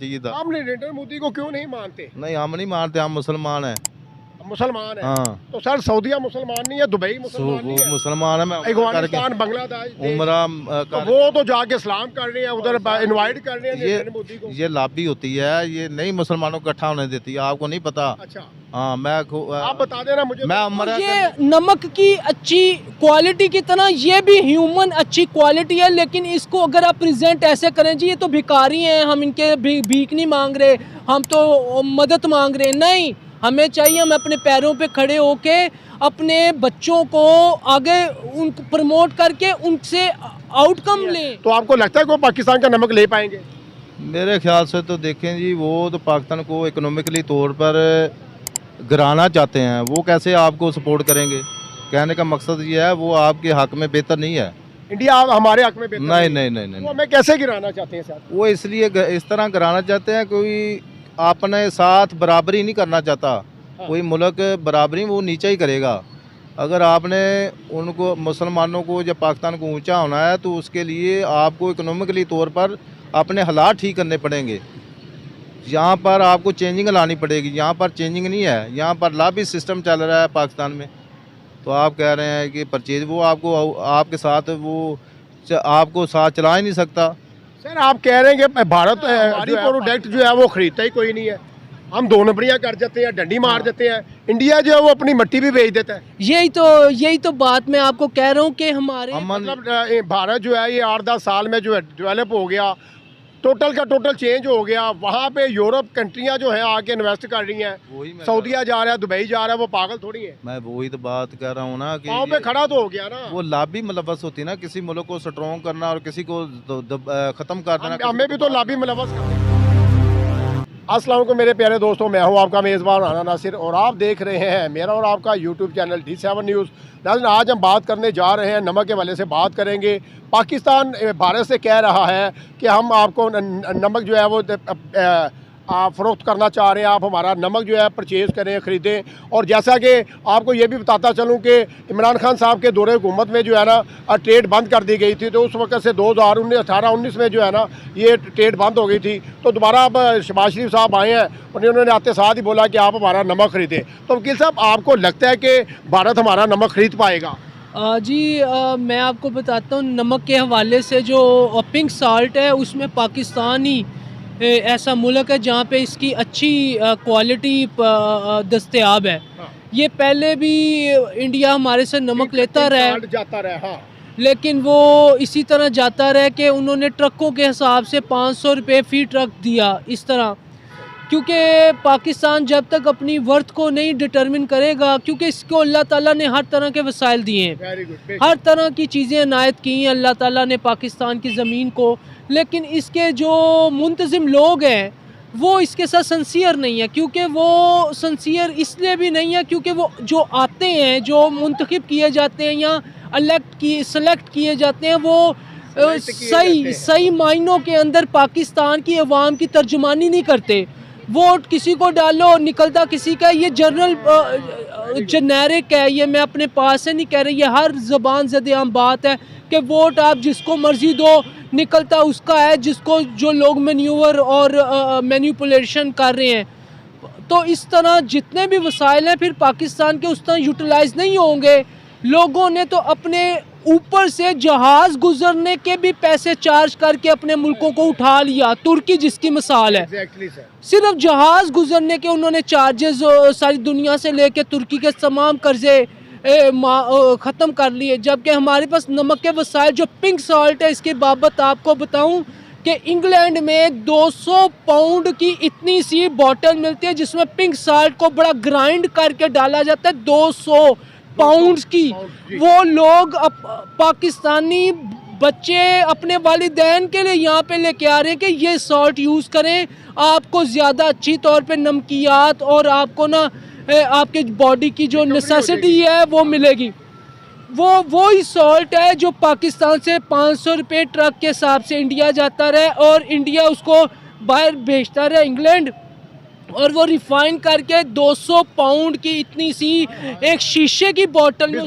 चाहिए था। आप नरेंद्र मोदी को क्यों नहीं मानते? नहीं, हम नहीं मानते, हम मुसलमान हैं। मुसलमान है हाँ, तो सर सऊदीया मुसलमान नहीं है, दुबई मुसलमान नहीं वो है, मुसलमान है। मैं अफगानिस्तान, बांग्लादेश देश, उम्र तो वो तो जाके इस्लाम कर रहे हैं, उधर इनवाइट कर रहे हैं नरेंद्र मोदी को। ये लॉबी होती है, ये नहीं मुसलमानों को इकट्ठा होने देती है, आपको नहीं पता। अच्छा, हाँ, आप बता देना मुझे। मैं और उम्र ये नमक की अच्छी क्वालिटी की तरह ये भी ह्यूमन अच्छी क्वालिटी है, लेकिन इसको अगर आप प्रेजेंट ऐसे करें जी ये तो भिखारी हैं, हम इनके भीख नहीं मांग रहे, हम तो मदद मांग रहे हैं, नहीं, हमें चाहिए हम अपने पैरों पे खड़े होके अपने बच्चों को आगे उनको प्रमोट करके उनसे आउटकम लें। तो आपको लगता है कि वो पाकिस्तान का नमक ले पाएंगे? मेरे ख्याल से तो देखें जी, वो तो पाकिस्तान को इकोनॉमिकली तौर पर गिराना चाहते हैं। वो कैसे आपको सपोर्ट करेंगे? कहने का मकसद ये है, वो आपके हक में बेहतर नहीं है। इंडिया हमारे हक में बेहतर नहीं है। नहीं नहीं नहीं, वो हमें कैसे गिराना चाहते हैं सर? वो इसलिए इस तरह गिराना चाहते हैं, कोई अपने साथ बराबरी नहीं करना चाहता। हाँ। कोई मुल्क बराबरी वो नीचे ही करेगा। अगर आपने उनको मुसलमानों को या पाकिस्तान को ऊंचा होना है तो उसके लिए आपको इकोनॉमिकली तौर पर अपने हालात ठीक करने पड़ेंगे। यहाँ पर आपको चेंजिंग लानी पड़ेगी, यहाँ पर चेंजिंग नहीं है। यहाँ पर लॉबी सिस्टम चल रहा है पाकिस्तान में। तो आप कह रहे हैं कि परचेज, वो आपको आपके साथ वो आपको साथ चला ही नहीं सकता। सर आप कह रहे हैं कि भारत हमारी प्रोडक्ट जो है वो खरीदता ही कोई नहीं है, हम दो नंबरियां कर देते हैं, डंडी मार देते हैं। इंडिया जो है वो अपनी मिट्टी भी बेच देता है। यही तो बात मैं आपको कह रहा हूँ कि हमारे मतलब भारत जो है ये 8-10 साल में जो है डेवलप हो गया, टोटल का टोटल चेंज हो गया। वहाँ पे यूरोप कंट्रियाँ जो हैं आके इन्वेस्ट कर रही हैं, सऊदीया जा रहा है, दुबई जा रहा है, वो पागल थोड़ी है। मैं वही तो बात कर रहा हूँ ना कि पाँव पे खड़ा तो हो गया ना। वो लॉबी मुलव्वस होती है ना, किसी मुल्क को स्ट्रॉन्ग करना और किसी को ख़त्म कर देना। हमें भी तो लॉबी मुलव्वस करते हैं। अस्सलाम वालेकुम मेरे प्यारे दोस्तों, मैं हूं आपका मेज़बान राना नासिर और आप देख रहे हैं मेरा और आपका यूट्यूब चैनल D7 न्यूज़। नाज़रीन, आज हम बात करने जा रहे हैं, नमक के हवाले से बात करेंगे। पाकिस्तान भारत से कह रहा है कि हम आपको नमक जो है वो फ़रोख्त करना चाह रहे हैं, आप हमारा नमक जो है परचेज़ करें, ख़रीदें। और जैसा कि आपको ये भी बताता चलूँ कि इमरान खान साहब के दौरे हुकूमत में जो है ना ट्रेड बंद कर दी गई थी, तो उस वक्त से 2018-19 में जो है ना ये ट्रेड बंद हो गई थी। तो दोबारा अब शहबाज शरीफ साहब आए हैं, उन्होंने आते साथ ही बोला कि आप हमारा नमक ख़रीदें। तो वकील साहब, आपको लगता है कि भारत हमारा नमक ख़रीद पाएगा? मैं आपको बताता हूँ, नमक के हवाले से जो पिंक साल्ट है उसमें पाकिस्तान ही ऐसा मुल्क है जहाँ पे इसकी अच्छी क्वालिटी दस्तयाब है। हाँ। ये पहले भी इंडिया हमारे से नमक लेता रहा, जाता रहा, हाँ। लेकिन वो इसी तरह जाता रहा कि उन्होंने ट्रकों के हिसाब से 500 रुपये फ़ी ट्रक दिया, इस तरह। क्योंकि पाकिस्तान जब तक अपनी वर्थ को नहीं डिटरमिन करेगा, क्योंकि इसको अल्लाह ताला ने हर तरह के वसाइल दिए हैं, वेरी गुड। हर तरह की चीज़ें इनायत की हैं अल्लाह ताला ने पाकिस्तान की ज़मीन को, लेकिन इसके जो मुंतज़िम लोग हैं वो इसके साथ सिंसियर नहीं है। क्योंकि वो सिंसियर इसलिए भी नहीं है क्योंकि वो जो आते हैं, जो मुंतखब किए जाते हैं या सेलेक्ट किए जाते हैं, वो सही मायनों के अंदर पाकिस्तान की अवाम की तर्जुमानी नहीं करते। वोट किसी को डालो, निकलता किसी का। ये जेनेरिक है, ये मैं अपने पास से नहीं कह रही, ये हर ज़बान ज़द आम बात है कि वोट आप जिसको मर्जी दो, निकलता उसका है, जिसको जो लोग मैन्यूवर और मैनिपुलेशन कर रहे हैं। तो इस तरह जितने भी वसाइल हैं फिर पाकिस्तान के उस तरह यूटिलाइज़ नहीं होंगे। लोगों ने तो अपने ऊपर से जहाज़ गुजरने के भी पैसे चार्ज करके अपने मुल्कों को उठा लिया। तुर्की जिसकी मिसाल है, Exactly, sir. सिर्फ जहाज़ गुजरने के उन्होंने चार्जेस सारी दुनिया से लेके तुर्की के तमाम कर्जे ख़त्म कर लिए। जबकि हमारे पास नमक के वसाइल जो पिंक सॉल्ट है, इसके बाबत आपको बताऊं कि इंग्लैंड में 200 पाउंड की इतनी सी बॉटल मिलती है जिसमें पिंक सॉल्ट को बड़ा ग्राइंड करके डाला जाता है, 200 पाउंड्स की। वो लोग पाकिस्तानी बच्चे अपने वालिदैन के लिए यहाँ पे लेके आ रहे हैं कि ये सॉल्ट यूज़ करें, आपको ज़्यादा अच्छी तौर पे नमकियात और आपको ना आपके बॉडी की जो नेसेसिटी है वो मिलेगी। वो ही सॉल्ट है जो पाकिस्तान से 500 रुपये ट्रक के हिसाब से इंडिया जाता रहा और इंडिया उसको बाहर भेजता रहा इंग्लैंड, और वो रिफाइन करके 200 पाउंड की इतनी सी एक शीशे की बोतल में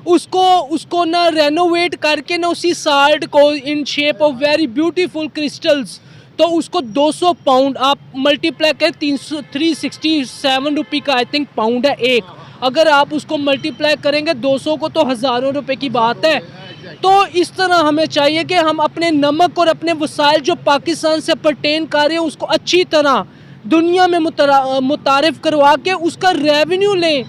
उसको ना रेनोवेट करके ना उसी साल्ट को in shape of very beautiful crystals तो उसको 200 पाउंड आप मल्टीप्लाई करें, 367 रुपये का आई थिंक पाउंड है एक। अगर आप उसको मल्टीप्लाई करेंगे 200 को तो हज़ारों रुपए की बात है। तो इस तरह हमें चाहिए कि हम अपने नमक और अपने वसाइल जो पाकिस्तान से पर्टेन कर रहे हैं उसको अच्छी तरह दुनिया में मुतारिफ करवा के उसका रेवेन्यू लें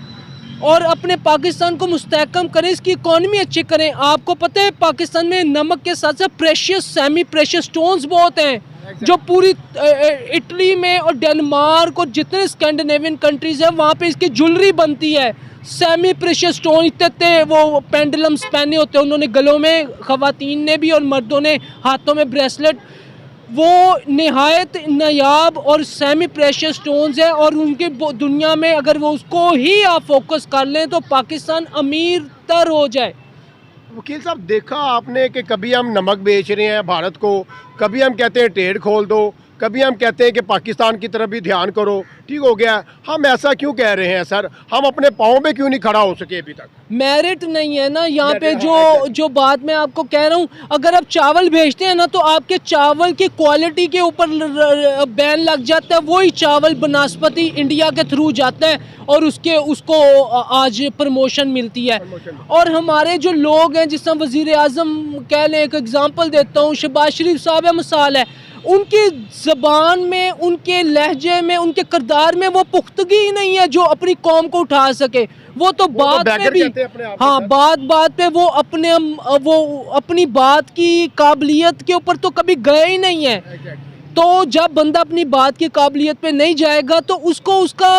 और अपने पाकिस्तान को मुस्तहकम करें, इसकी इकॉनमी अच्छी करें। आपको पता है पाकिस्तान में नमक के साथ साथ प्रेशियस सेमी प्रेशियस स्टोन्स बहुत हैं जो पूरी इटली में और डेनमार्क और जितने स्कैंडिनेवियन कंट्रीज़ हैं वहाँ पे इसकी ज्वेलरी बनती है। सेमी प्रेशियस स्टोन इतने वो पेंडुलम्स पहने होते हैं उन्होंने गलों में, ख़वातीन ने भी और मर्दों ने हाथों में ब्रेसलेट, वो नहायत नायाब और सेमी प्रेशियस स्टोन्स है और उनकी दुनिया में अगर वो उसको ही आप फोकस कर लें तो पाकिस्तान अमीर तर हो जाए। वकील साहब, देखा आपने कि कभी हम नमक बेच रहे हैं भारत को, कभी हम कहते हैं ट्रेड खोल दो, कभी हम कहते हैं कि पाकिस्तान की तरफ भी ध्यान करो, ठीक हो गया। हम ऐसा क्यों कह रहे हैं सर? हम अपने पाँव पे क्यों नहीं खड़ा हो सके अभी तक? मेरिट नहीं है ना यहाँ पे। जो बात मैं आपको कह रहा हूँ, अगर आप चावल भेजते हैं ना तो आपके चावल की क्वालिटी के ऊपर बैन लग जाता है। वही चावल बनास्पति इंडिया के थ्रू जाता है और उसको आज प्रमोशन मिलती है। और हमारे जो लोग हैं, जिस तरह वज़ीर आज़म कह लें, एक एग्जांपल देता हूँ, शहबाज शरीफ साहब है, मिसाल है, उनकी ज़बान में, उनके लहजे में, उनके किरदार में वो पुख्तगी ही नहीं है जो अपनी कौम को उठा सके। वो तो बात में भी, हाँ, बात पे वो अपनी बात की काबिलियत के ऊपर तो कभी गए ही नहीं है। तो जब बंदा अपनी बात की काबिलियत पे नहीं जाएगा तो उसको उसका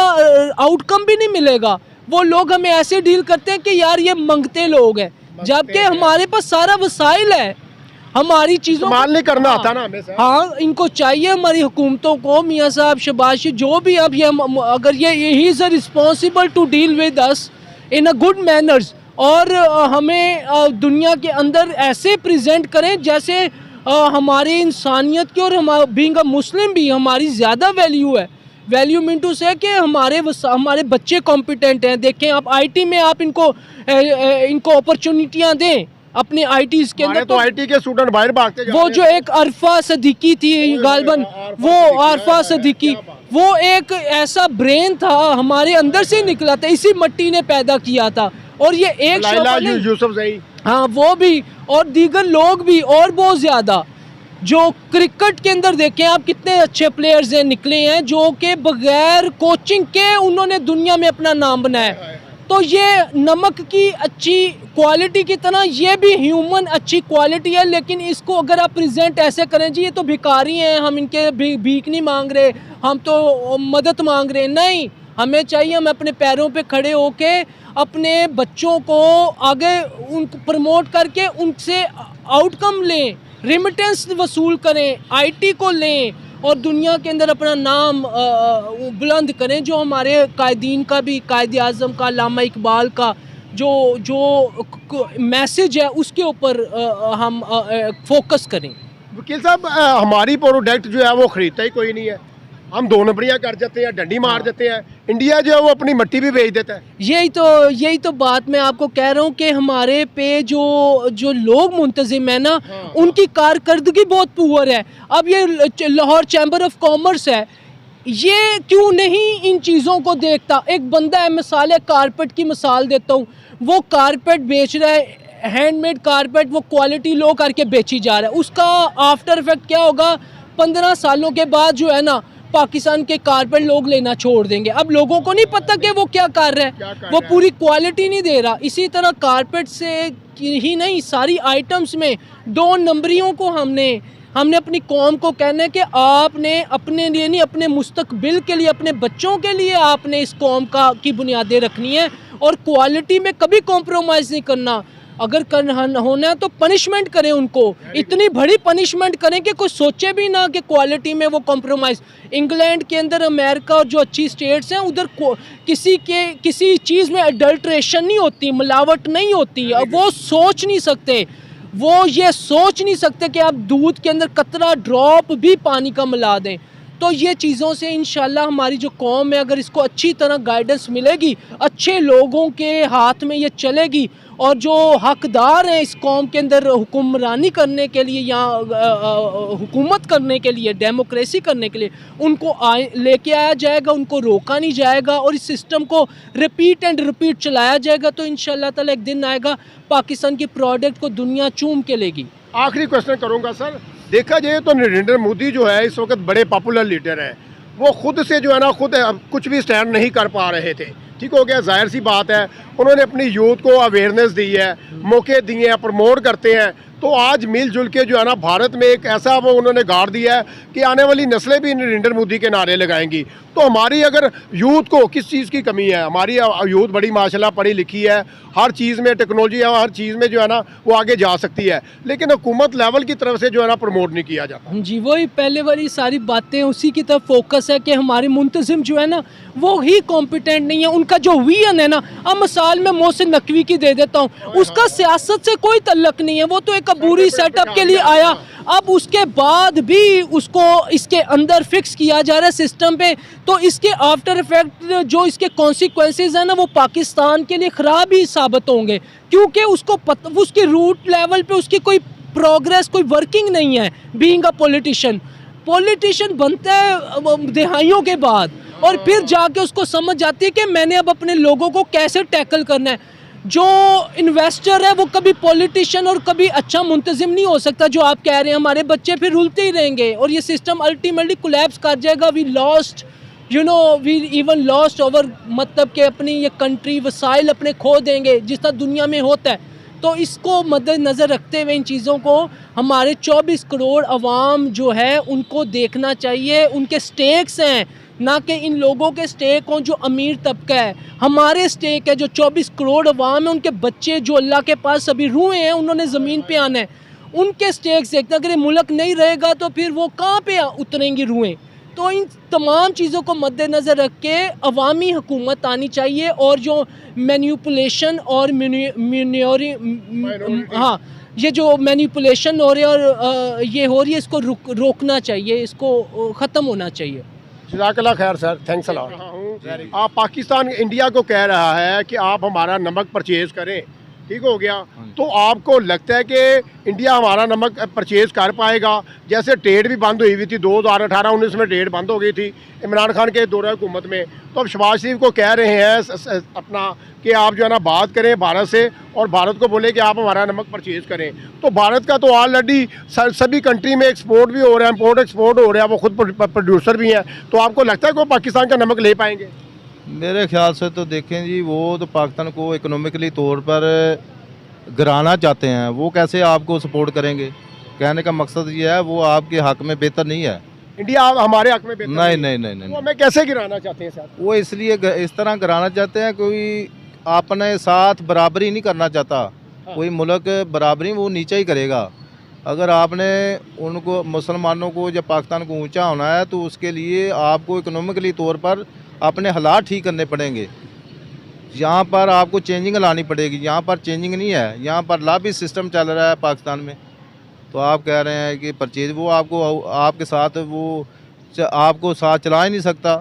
आउटकम भी नहीं मिलेगा। वो लोग हमें ऐसे डील करते हैं कि यार ये मंगते लोग हैं, जबकि हमारे पास सारा वसाइल है, हमारी चीज़ों इस्तेमाल नहीं करना आता ना हमें। हाँ, इनको चाहिए हमारी हुकूमतों को, मियाँ साहब, शहबाज, जो भी, अब ये अगर ये ही is responsible to deal with us in a good manners और हमें दुनिया के अंदर ऐसे प्रेजेंट करें जैसे हमारी इंसानियत की और हम बीइंग अ मुस्लिम भी हमारी ज़्यादा वैल्यू है। वैल्यू मीन टू से कि हमारे बच्चे कॉम्पिटेंट हैं। देखें आप आईटी में आप इनको अपॉर्चुनिटियाँ दें अपने आईटीज़ के अंदर। तो आईटी के स्टूडेंट बाहर भागते जा रहे हैं। वो जो एक अरफा सदीकी थी गालबन, वो अरफा सदीकी, वो एक ऐसा ब्रेन था हमारे अंदर से निकला था, इसी मिट्टी ने पैदा किया था। और ये एक यूसुफजई, हाँ, वो भी और दीगर लोग भी और बहुत ज़्यादा, जो क्रिकेट के अंदर देखें आप कितने अच्छे प्लेयर्स हैं निकले हैं जो कि बगैर कोचिंग के उन्होंने दुनिया में अपना नाम बनाया। तो ये नमक की अच्छी क्वालिटी की तरह ये भी ह्यूमन अच्छी क्वालिटी है, लेकिन इसको अगर आप प्रेजेंट ऐसे करें जी ये तो भिखारी हैं, हम इनके भीख नहीं मांग रहे, हम तो मदद मांग रहे, नहीं, हमें चाहिए हम अपने पैरों पे खड़े होके अपने बच्चों को आगे उनको प्रमोट करके उनसे आउटकम लें, रिमिटेंस वसूल करें, आईटी को लें और दुनिया के अंदर अपना नाम बुलंद करें। जो हमारे कायदीन का भी, कायद आज़म का, अल्लामा इकबाल का जो मैसेज है उसके ऊपर हम फोकस करें। वकील साहब, हमारी प्रोडक्ट जो है वो ख़रीदता ही कोई नहीं है, हम 2 नंबरियाँ कर जाते हैं, डंडी मार देते हैं। इंडिया जो है वो अपनी मिट्टी भी बेच देता है। यही तो बात मैं आपको कह रहा हूँ कि हमारे पे जो लोग मुंतजिम है ना, उनकी कारकर्दगी बहुत पुअर है। अब ये लाहौर चैम्बर ऑफ कॉमर्स है, ये क्यों नहीं इन चीज़ों को देखता? एक बंदा है, मिसाल है कारपेट की मिसाल देता हूँ, वो कारपेट बेच रहा है, हैंडमेड कारपेट, वो क्वालिटी लो करके बेची जा रहा है। उसका आफ्टर इफेक्ट क्या होगा? 15 सालों के बाद जो है ना, पाकिस्तान के कारपेट लोग लेना छोड़ देंगे। अब लोगों को नहीं पता कि वो क्या कर रहे हैं, वो पूरी क्वालिटी नहीं दे रहा। इसी तरह कारपेट से ही नहीं, सारी आइटम्स में 2 नंबरियों को हमने अपनी कौम को कहना है कि आपने अपने लिए नहीं, अपने मुस्तकबिल के लिए, अपने बच्चों के लिए आपने इस कौम की बुनियादें रखनी है और क्वालिटी में कभी कॉम्प्रोमाइज़ नहीं करना। अगर होना है तो पनिशमेंट करें उनको, इतनी बड़ी पनिशमेंट करें कि कोई सोचे भी ना कि क्वालिटी में वो कॉम्प्रोमाइज़। इंग्लैंड के अंदर, अमेरिका और जो अच्छी स्टेट्स हैं उधर किसी चीज़ में अडल्ट्रेशन नहीं होती, मिलावट नहीं होती। अब वो सोच नहीं सकते, वो ये सोच नहीं सकते कि आप दूध के अंदर कतरा ड्रॉप भी पानी का मिला दें। तो ये चीज़ों से इंशाल्लाह हमारी जो कौम है, अगर इसको अच्छी तरह गाइडेंस मिलेगी, अच्छे लोगों के हाथ में ये चलेगी, और जो हकदार हैं इस कौम के अंदर हुक्मरानी करने के लिए या हुकूमत करने के लिए, डेमोक्रेसी करने के लिए, उनको लेके आया जाएगा, उनको रोका नहीं जाएगा और इस सिस्टम को रिपीट एंड रिपीट चलाया जाएगा, तो इंशाल्लाह ताला एक दिन आएगा पाकिस्तान की प्रोडक्ट को दुनिया चूम के लेगी। आखिरी क्वेश्चन करूंगा सर, देखा जाए तो नरेंद्र मोदी जो है इस वक्त बड़े पॉपुलर लीडर हैं, वो खुद से जो है ना खुद कुछ भी स्टैंड नहीं कर पा रहे थे, ठीक हो गया, जाहिर सी बात है, उन्होंने अपनी यूथ को अवेयरनेस दी है, मौके दिए हैं, प्रमोट करते हैं, तो आज मिलजुल के जो है ना भारत में एक ऐसा वो उन्होंने गाड़ दिया है कि आने वाली नस्लें भी नरेंद्र मोदी के नारे लगाएंगी। तो हमारी अगर यूथ को किस चीज़ की कमी है, हमारी यूथ बड़ी माशाल्लाह पढ़ी लिखी है, हर चीज़ में टेक्नोलॉजी है, हर चीज़ में जो है ना वो आगे जा सकती है, लेकिन हुकूमत लेवल की तरफ से जो है ना प्रमोट नहीं किया जाता। जी, वही पहले वाली सारी बातें उसी की तरफ फोकस है कि हमारे मुंतजिम जो है ना वो ही कॉम्पिटेंट नहीं है, उनका जो विजन है ना, अब मिसाल मैं मोहसिन नकवी की दे देता हूँ, उसका सियासत से कोई तल्लक नहीं है, वो तो एक अबूरी सेटअप के लिए आया, अब उसके बाद भी उसको इसके अंदर फिक्स किया जा रहा है सिस्टम पे, तो इसके आफ्टर इफेक्ट जो इसके कॉन्सिक्वेंसेज हैं ना वो पाकिस्तान के लिए ख़राब ही साबित होंगे, क्योंकि उसको उसकी रूट लेवल पे उसकी कोई प्रोग्रेस, कोई वर्किंग नहीं है। बीइंग अ पॉलिटिशियन बनता है दिहाइयों के बाद, और फिर जाके उसको समझ आती है कि मैंने अब अपने लोगों को कैसे टैकल करना है। जो इन्वेस्टर है वो कभी पॉलिटिशियन और कभी अच्छा मुंतजिम नहीं हो सकता, जो आप कह रहे हैं, हमारे बच्चे फिर रुलते ही रहेंगे और ये सिस्टम अल्टीमेटली कोलैप्स कर जाएगा। We lost we even lost over, मतलब कि अपनी ये कंट्री वसाइल अपने खो देंगे जिस तरह दुनिया में होता है। तो इसको मद्देनज़र रखते हुए इन चीज़ों को हमारे 24 करोड़ अवाम जो है उनको देखना चाहिए, उनके स्टेक्स हैं, ना कि इन लोगों के स्टेक हों जो अमीर तबका है। हमारे स्टेक है जो 24 करोड़ अवाम है, उनके बच्चे जो अल्लाह के पास अभी रूए हैं, उन्होंने ज़मीन पे आना है, उनके स्टेक्स देखते हैं। अगर ये मुल्क नहीं रहेगा तो फिर वो कहाँ पे उतरेंगी रूएं। तो इन तमाम चीज़ों को मद्देनज़र रख के अवामी हुकूमत आनी चाहिए, और जो मैनिपुलेशन और हाँ, ये जो मैनिपुलेशन हो रही है और ये हो रही है, इसको रोकना चाहिए, इसको ख़त्म होना चाहिए। जज़ाकल्लाह खैर सर, थैंक्स अ लॉट। आप पाकिस्तान इंडिया को कह रहा है कि आप हमारा नमक परचेज़ करें, ठीक हो गया, तो आपको लगता है कि इंडिया हमारा नमक परचेज़ कर पाएगा? जैसे ट्रेड भी बंद हुई हुई थी 2018-19 में, ट्रेड बंद हो गई थी इमरान खान के दौरे हुकूमत में, तो अब शहबाज शरीफ को कह रहे हैं अपना कि आप जो है ना बात करें भारत से और भारत को बोले कि आप हमारा नमक परचेज़ करें। तो भारत का तो ऑलरेडी सभी कंट्री में एक्सपोर्ट भी हो रहा है, इम्पोर्ट एक्सपोर्ट हो रहा है, वो खुद प्रोड्यूसर भी हैं, तो आपको लगता है कि वो पाकिस्तान का नमक ले पाएंगे? मेरे ख्याल से तो देखें जी, वो तो पाकिस्तान को इकोनॉमिकली तौर पर गिराना चाहते हैं, वो कैसे आपको सपोर्ट करेंगे? कहने का मकसद ये है वो आपके हक में बेहतर नहीं है। इंडिया हमारे हक में बेहतर नहीं, वो हमें कैसे गिराना चाहते हैं सर? वो इसलिए इस तरह गिराना चाहते हैं, कोई अपने साथ बराबरी नहीं करना चाहता। हाँ। कोई मुल्क बराबरी वो नीचे ही करेगा। अगर आपने उनको मुसलमानों को जब पाकिस्तान को ऊंचा होना है तो उसके लिए आपको इकोनॉमिकली तौर पर अपने हालात ठीक करने पड़ेंगे। यहाँ पर आपको चेंजिंग लानी पड़ेगी, यहाँ पर चेंजिंग नहीं है, यहाँ पर लॉबी सिस्टम चल रहा है पाकिस्तान में। तो आप कह रहे हैं कि परचेज, वो आपको आपके साथ वो आपको साथ चला ही नहीं सकता।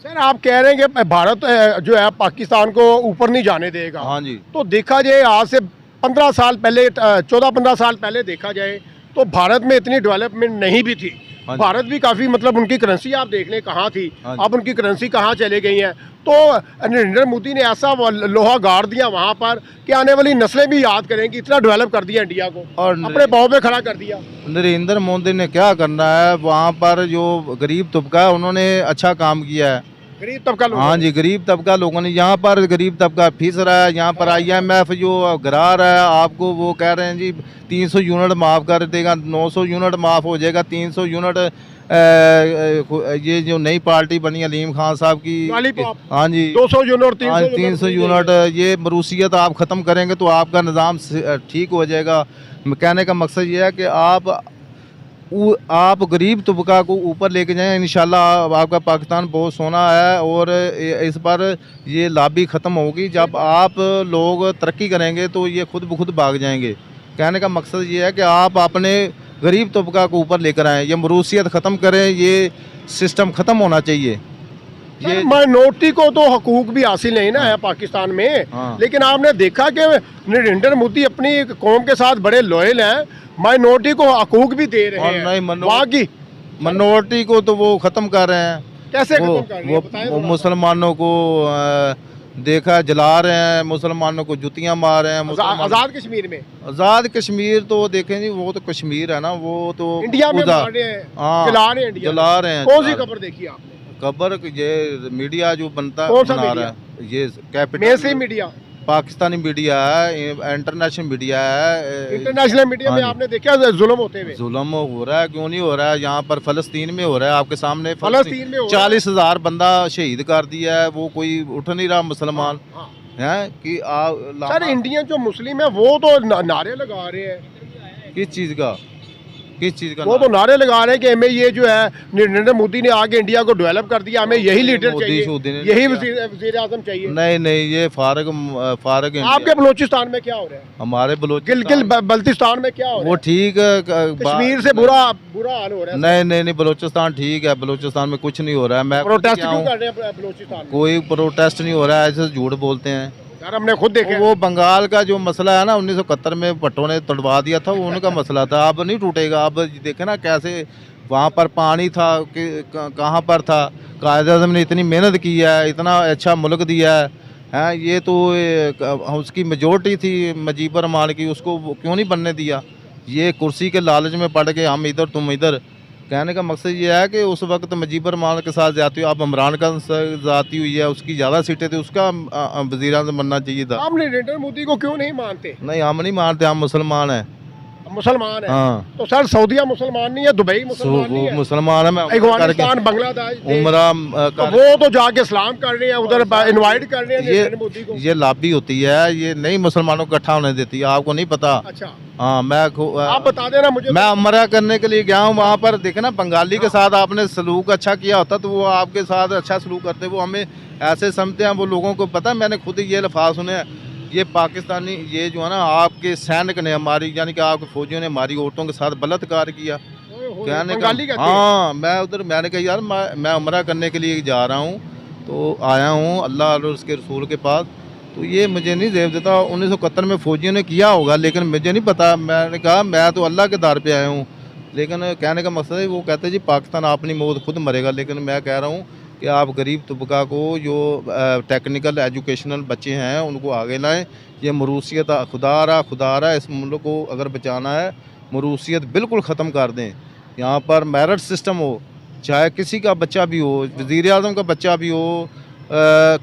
सर आप कह रहे हैं कि भारत जो है पाकिस्तान को ऊपर नहीं जाने देगा। हाँ जी। तो देखा जाए आज से 15 साल पहले, 14-15 साल पहले देखा जाए तो भारत में इतनी डेवलपमेंट नहीं भी थी। हाँ, भारत भी काफ़ी, मतलब उनकी करेंसी आप देख लें कहाँ थी, हाँ, अब उनकी करेंसी कहाँ चले गई हैं। तो नरेंद्र मोदी ने ऐसा लोहा गाड़ दिया वहाँ पर कि आने वाली नस्लें भी याद करेंगी, इतना डेवलप कर दिया इंडिया को और अपने पाँव पे खड़ा कर दिया। नरेंद्र मोदी ने क्या करना है, वहाँ पर जो गरीब तबका है उन्होंने अच्छा काम किया है। गरीब तबका, हाँ जी, गरीब तबका लोगों ने, यहाँ पर गरीब तबका फीस रहा है, यहाँ पर IMF जो गिरा रहा है आपको, वो कह रहे हैं जी 300 यूनिट माफ़ कर देगा, 900 यूनिट माफ़ हो जाएगा, 300 यूनिट ये जो नई पार्टी बनी अलीम खान साहब की, हाँ जी 200 यूनिट, 300 यूनिट, ये मरूसियत आप ख़त्म करेंगे तो आपका निज़ाम ठीक हो जाएगा। कहने का मकसद ये है कि आप गरीब तबका को ऊपर लेके जाएं, इंशाल्लाह आपका पाकिस्तान बहुत सोना है। और इस पर ये लॉबी ख़त्म होगी, जब आप लोग तरक्की करेंगे तो ये खुद ब खुद भाग जाएंगे। कहने का मकसद ये है कि आप अपने गरीब तबका को ऊपर लेकर आएँ, ये मरूसियत ख़त्म करें, ये सिस्टम ख़त्म होना चाहिए। ये माइनॉरिटी को तो हकूक भी हासिल नहीं ना है पाकिस्तान में। हाँ। लेकिन आपने देखा कि नरेंद्र मोदी अपनी कौम के साथ बड़े लॉयल हैं, माइनॉरिटी को हकूक भी दे रहे और हैं। नहीं, वहाँ की मनोरिटी को तो वो ख़त्म कर रहे हैं। कैसे वो खत्म कर रहे हैं बताएं वो थोड़ा सा। मुसलमानों को देखा जला रहे हैं, मुसलमानों को जुतियां मार रहे हैं। आजाद कश्मीर में, आज़ाद कश्मीर तो देखें जी, वो तो कश्मीर है ना, वो तो इंडिया में उधर- मार रहे हैं, हाँ, जला रहे हैं इंडिया में। जला रहे हैं। कौन सी जला- खबर देखी आपने? खबर ये मीडिया जो बनता कौन सा बना रहा है, ये main capital stream media, Pakistani media है, इंटरनेशनल मीडिया है। इंटरनेशनल मीडिया में हाँ जी। आपने देखा जुल्म होते हुए? जुल्म हो रहा है, क्यों नहीं हो रहा है? यहाँ पर फ़लस्तीन में हो रहा है, आपके सामने। फलस्तीन में हो रहा है। 40,000 बंदा शहीद कर दिया है, वो कोई उठ नहीं रहा मुसलमान हाँ। है कि सर इंडियन जो मुस्लिम है वो तो नारे लगा रहे हैं, किस चीज़ का वो तो नारे लगा रहे हैं कि हमें ये जो है नरेंद्र मोदी ने आगे इंडिया को डेवलप कर दिया, हमें यही लीडर मोदी चाहिए, शोदी ने यही किया। वजीर आजम चाहिए। नहीं, ये फारग आपके बलोचिस्तान में क्या हो रहा है? हमारे गिलगित बल्तिस्तान में क्या हो रहा वो है? ठीक है। कश्मीर से बुरा हाल हो रहा है। नहीं, बलोचिस्तान ठीक है। बलोचिस्तान में कुछ नहीं हो रहा है। मैं खुद प्रोटेस्ट गया क्यों हूँ, कर रहे हैं बलोचिस्तान में? कोई प्रोटेस्ट नहीं हो रहा है, ऐसे झूठ बोलते हैं। यार हमने खुद देखे। वो बंगाल का जो मसला है ना, 1971 में भट्टों ने तोड़वा दिया था, वो उनका मसला था। अब नहीं टूटेगा। अब देखे ना कैसे वहाँ पर पानी था कि कहाँ पर था। कायद-ए-आज़म ने इतनी मेहनत की है, इतना अच्छा मुल्क दिया है। ये तो उसकी मेजोरिटी थी मुजीबर रहमान की, उसको क्यों नहीं बनने दिया? ये कुर्सी के लालच में पड़ के हम इधर तुम इधर। कहने का मकसद ये है कि उस वक्त मुजीबर रहमान के साथ जाती हुई, अब इमरान खान से जाती हुई है, उसकी ज़्यादा सीटें थी, उसका वज़ीर आज़म बनना चाहिए था। आप नरेंद्र मोदी को क्यों नहीं मानते? नहीं, हम नहीं मानते, हम मुसलमान हैं। मुसलमान है हाँ, तो सर सऊदीया मुसलमान नहीं है, दुबई मुसलमान नहीं वो है, मुसलमान है। मैं अफगानिस्तान बांग्लादेश उम्रा तो वो तो जाके इस्लाम कर रहे हैं, उधर इनवाइट कर रहे हैं नरेंद्र मोदी को। ये लॉबी होती है, ये नहीं मुसलमानों को इकट्ठा होने देती है। आपको नहीं पता? अच्छा हाँ, आप बता देना मुझे। मैं उम्रा करने के लिए गया हूँ वहाँ पर। देखे ना, बंगाली के साथ आपने सलूक अच्छा किया होता तो वो आपके साथ अच्छा सलूक करते। वो हमें ऐसे समझते हैं, वो लोगों को पता है। मैंने खुद ये लफाज सुने हैं, ये पाकिस्तानी ये जो है ना, आपके सैनिक ने हमारी, यानी कि आपके फौजियों ने हमारी औरतों के साथ बलात्कार किया। कहने बंगाली का कहते हैं। हाँ, मैं उधर मैंने कहा यार मैं उम्रा करने के लिए जा रहा हूँ, तो आया हूँ अल्लाह और उसके रसूल के पास, तो ये मुझे नहीं जेब देता। 1971 में फ़ौजियों ने किया होगा, लेकिन मुझे नहीं पता। मैंने कहा मैं तो अल्लाह के दार पे आया हूँ। लेकिन कहने का मकसद है, वो कहते हैं जी पाकिस्तान अपनी मौत खुद मरेगा। लेकिन मैं कह रहा हूँ कि आप गरीब तबका को, जो टेक्निकल एजुकेशनल बच्चे हैं, उनको आगे लाएं। ये मरूसियत खुदा रहा इस मुल्क को अगर बचाना है, मरूसियत बिल्कुल ख़त्म कर दें। यहाँ पर मेरिट सिस्टम हो, चाहे किसी का बच्चा भी हो, वज़ीर आज़म का बच्चा भी हो,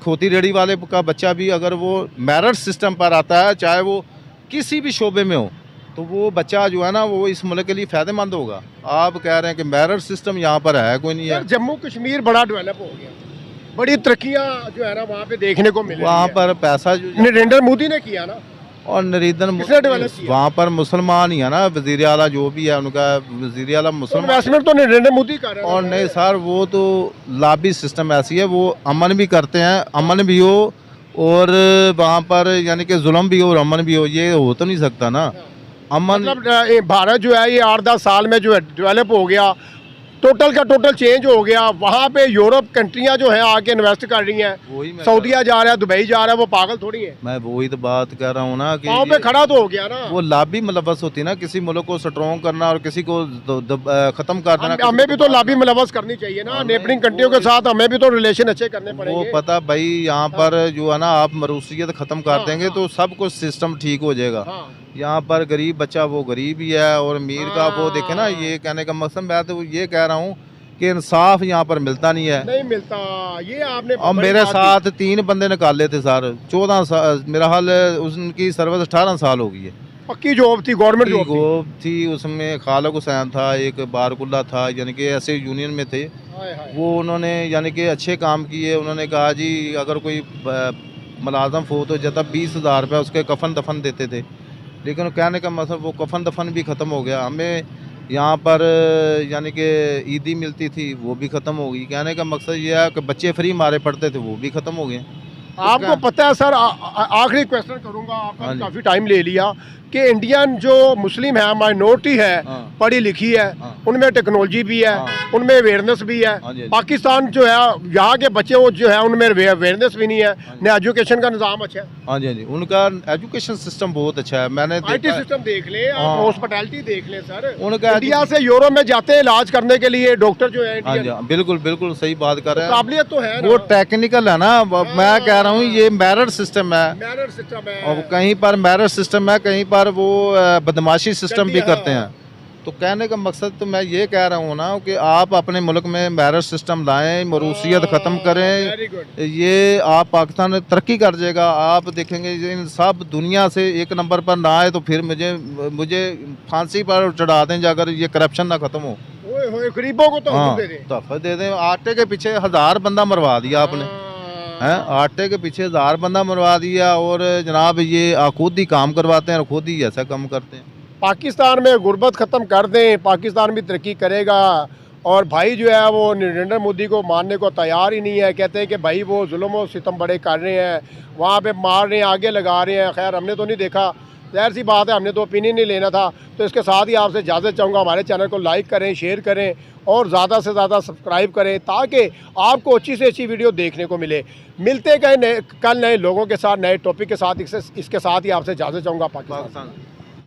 खोती रेडी वाले का बच्चा भी, अगर वो मेरिट सिस्टम पर आता है, चाहे वो किसी भी शोबे में हो, तो वो बच्चा जो है ना, वो इस मुल्क के लिए फ़ायदेमंद होगा। आप कह रहे हैं कि मेरिट सिस्टम यहाँ पर है, कोई नहीं है। जम्मू कश्मीर बड़ा डेवलप हो गया, बड़ी तरक्कियां जो है ना वहाँ पे देखने को मिल वहाँ पर पैसा जो नरेंद्र मोदी ने किया ना, और नरेंद्र किसने डेवलप किया? वहाँ पर मुसलमान ही है ना, वज़ीर आला जो भी है उनका वज़ीर आला मुसलमान। इन्वेस्टमेंट तो नरेंद्र मोदी कर रहे हैं। और नहीं सर, वो तो लॉबी सिस्टम ऐसी है, वो अमन भी करते हैं, अमन भी हो और वहाँ पर यानी कि जुल्म भी हो और अमन भी हो, ये हो तो नहीं सकता ना। अमन मतलब ये भारत जो है ये 8-10 साल में जो है डेवलप हो गया, टोटल का टोटल चेंज हो गया। वहाँ पे यूरोप कंट्रियाँ जो हैं आके इन्वेस्ट कर रही हैं, वही मैं सऊदीया जा रहा है, दुबई जा रहा है, वो पागल थोड़ी है। मैं वही तो बात कर रहा हूँ ना कि पाँव पे खड़ा तो हो गया ना। वो लॉबी मुलवस होती है ना, किसी मुल्क को स्ट्रॉन्ग करना और किसी को ख़त्म कर देना। हमें भी तो लॉबी मुलवस करनी चाहिए ना, नेबरिंग कंट्रियों के साथ हमें भी तो रिलेशन अच्छे करने वो पड़ेंगे। पता भाई, यहाँ पर जो है ना, आप मरूसियत ख़त्म कर देंगे तो सब कुछ सिस्टम ठीक हो जाएगा। हाँ। यहाँ पर गरीब बच्चा वो गरीब ही है और अमीर का वो देखे ना। ये कहने का मकसद मैं तो ये कह रहा हूँ कि इंसाफ यहाँ पर मिलता नहीं है। नहीं मिलता, ये आपने और बड़ी मेरे बात साथ 3 बंदे निकाले थे सर, 14 साल मेरा हाल, उनकी सर्विस 18 साल हो गई है। पक्की जॉब थी, गवर्नमेंट जॉब थी। जॉब थी, उसमें खालिक हुसैन था, एक बारकुल्ला था, यानी कि ऐसे यूनियन में थे। हाय हाय। वो उन्होंने यानी कि अच्छे काम किए। उन्होंने कहा जी अगर कोई मुलाजम फोत हो जाता 20,000 रुपये उसके कफन दफन देते थे। लेकिन कहने का मतलब वो कफन दफन भी ख़त्म हो गया। हमें यहाँ पर यानी कि ईदी मिलती थी, वो भी ख़त्म हो गई। कहने का मकसद ये है कि बच्चे फ्री मारे पड़ते थे, वो भी ख़त्म हो गए। आपको पता है सर, आखिरी क्वेश्चन करूंगा, आपका हाँ जी। काफ़ी टाइम ले लिया कि इंडियन जो मुस्लिम है, माइनॉरिटी है, हाँ। पढ़ी लिखी है, हाँ। उनमें टेक्नोलॉजी भी है, हाँ। उनमें अवेयरनेस भी है। हाँ जी, हाँ जी। पाकिस्तान जो है यहाँ के बच्चे वो जो है उनमें अवेयरनेस भी नहीं है, जी। न एजुकेशन का निज़ाम अच्छा है। हाँ जी, हाँ जी, उनका एजुकेशन सिस्टम बहुत अच्छा है। मैंने आईटी देखा है। सिस्टम देख ले, आप हाँ। हॉस्पिटैलिटी देख ले सर। उनका इंडिया से यूरोप में जाते हैं इलाज करने के लिए डॉक्टर जो है हाँ जी, इंडियन, हाँ, बिल्कुल बिल्कुल सही बात कर रहे हैं। काबिलियत तो है ना। वो टेक्निकल है ना, मैं कह रहा हूँ ये मेरिट सिस्टम है, मैनर सिस्टम है। और कहीं पर मेरिट सिस्टम है, कहीं पर वो बदमाशी सिस्टम भी हाँ। करते हैं। तो कहने का मकसद तो मैं ये कह रहा हूँ ना कि आप अपने मुल्क में मेरिट सिस्टम लाएं, मरूसियत ख़त्म करें। Very good. ये आप पाकिस्तान में तरक्की कर जाएगा। आप देखेंगे इन सब दुनिया से एक नंबर पर ना आए तो फिर मुझे फांसी पर चढ़ा दें अगर ये करप्शन ना ख़त्म हो। ओए होए, गरीबों को तो हाँ, हुक्म दे दें। तोहफा दे दें। आटे के पीछे 1000 बंदा मरवा दिया आपने, हाँ। हैं? आटे के पीछे 1000 बंदा मरवा दिया, और जनाब ये खुद ही काम करवाते हैं और खुद ही ऐसा काम करते हैं। पाकिस्तान में गुर्बत ख़त्म कर दें, पाकिस्तान भी तरक्की करेगा। और भाई जो है वो नरेंद्र मोदी को मानने को तैयार ही नहीं है, कहते हैं कि भाई वो जुल्म और सितम बड़े कर रहे हैं, वहाँ पे मार रहे हैं, आगे लगा रहे हैं। खैर हमने तो नहीं देखा, ज़ाहिर सी बात है, हमने तो ओपिनियन नहीं लेना था। तो इसके साथ ही आपसे इजाज़त चाहूँगा, हमारे चैनल को लाइक करें, शेयर करें और ज़्यादा से ज़्यादा सब्सक्राइब करें, ताकि आपको अच्छी से अच्छी वीडियो देखने को मिले। मिलते कल नए लोगों के साथ, नए टॉपिक के साथ। इसके साथ ही आपसे इजाज़त चाहूँगा। पाकिस्तान।